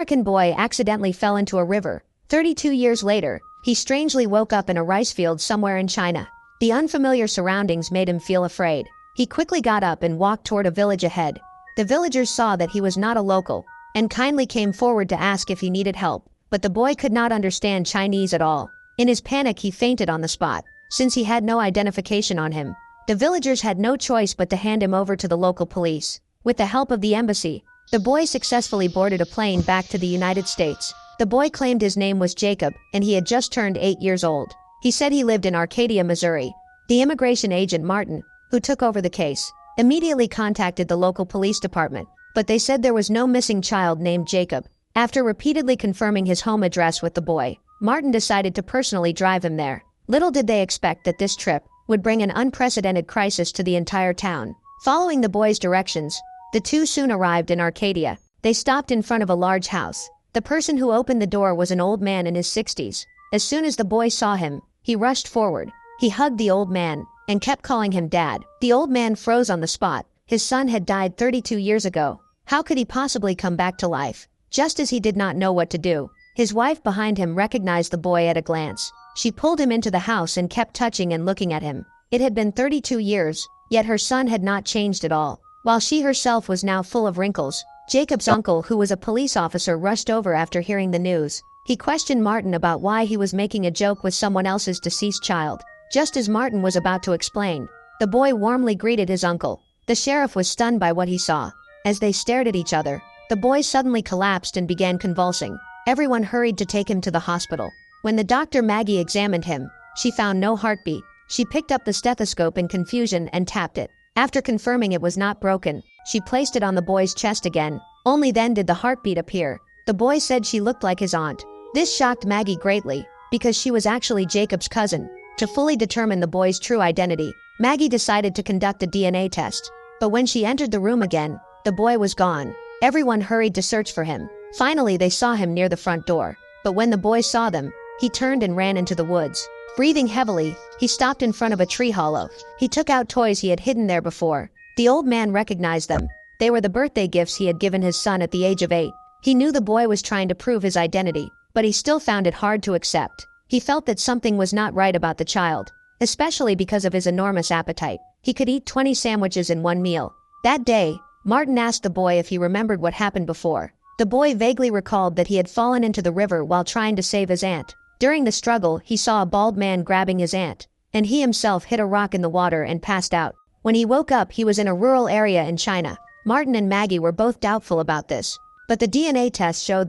American boy accidentally fell into a river. 32 years later, he strangely woke up in a rice field somewhere in China. The unfamiliar surroundings made him feel afraid. He quickly got up and walked toward a village ahead. The villagers saw that he was not a local, and kindly came forward to ask if he needed help, but the boy could not understand Chinese at all. In his panic, he fainted on the spot, since he had no identification on him. The villagers had no choice but to hand him over to the local police. With the help of the embassy, the boy successfully boarded a plane back to the United States. The boy claimed his name was Jacob, and he had just turned 8 years old. He said he lived in Arcadia, Missouri. The immigration agent Martin, who took over the case, immediately contacted the local police department, but they said there was no missing child named Jacob. After repeatedly confirming his home address with the boy, Martin decided to personally drive him there. Little did they expect that this trip would bring an unprecedented crisis to the entire town. Following the boy's directions, the two soon arrived in Arcadia. They stopped in front of a large house. The person who opened the door was an old man in his 60s. As soon as the boy saw him, he rushed forward. He hugged the old man and kept calling him Dad. The old man froze on the spot. His son had died 32 years ago. How could he possibly come back to life? Just as he did not know what to do, his wife behind him recognized the boy at a glance. She pulled him into the house and kept touching and looking at him. It had been 32 years, yet her son had not changed at all, while she herself was now full of wrinkles. Jacob's uncle, who was a police officer, rushed over after hearing the news. He questioned Martin about why he was making a joke with someone else's deceased child. Just as Martin was about to explain, the boy warmly greeted his uncle. The sheriff was stunned by what he saw. As they stared at each other, the boy suddenly collapsed and began convulsing. Everyone hurried to take him to the hospital. When the doctor Maggie examined him, she found no heartbeat. She picked up the stethoscope in confusion and tapped it. After confirming it was not broken, she placed it on the boy's chest again. Only then did the heartbeat appear. The boy said she looked like his aunt. This shocked Maggie greatly, because she was actually Jacob's cousin. To fully determine the boy's true identity, Maggie decided to conduct a DNA test. But when she entered the room again, the boy was gone. Everyone hurried to search for him. Finally, they saw him near the front door. But when the boy saw them, he turned and ran into the woods. Breathing heavily, he stopped in front of a tree hollow. He took out toys he had hidden there before. The old man recognized them. They were the birthday gifts he had given his son at the age of 8. He knew the boy was trying to prove his identity, but he still found it hard to accept. He felt that something was not right about the child, especially because of his enormous appetite. He could eat 20 sandwiches in one meal. That day, Martin asked the boy if he remembered what happened before. The boy vaguely recalled that he had fallen into the river while trying to save his aunt. During the struggle, he saw a bald man grabbing his aunt, and he himself hit a rock in the water and passed out. When he woke up, he was in a rural area in China. Martin and Maggie were both doubtful about this, but the DNA test showed that